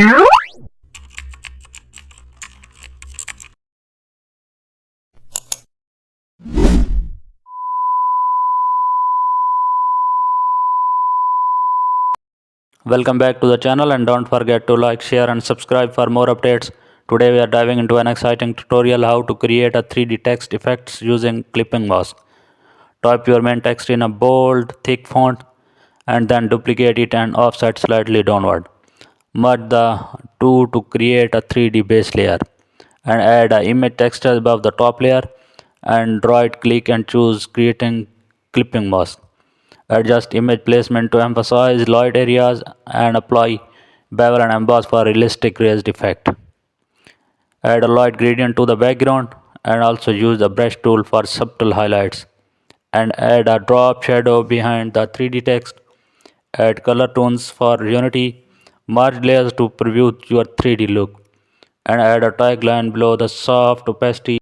Welcome back to the channel, and don't forget to like, share and subscribe for more updates. Today we are diving into an exciting tutorial how to create a 3D text effects using clipping mask. Type your main text in a bold, thick font and then duplicate it and offset slightly downward. Merge the two to create a 3D base layer and add an image texture above the top layer, and right click and choose creating clipping mask. Adjust image placement to emphasize light areas and apply bevel and emboss for realistic raised effect. Add a light gradient to the background and also use the brush tool for subtle highlights. And add a drop shadow behind the 3D text. Add color tones for unity. Merge layers to preview your 3D look. And add a tagline below the soft opacity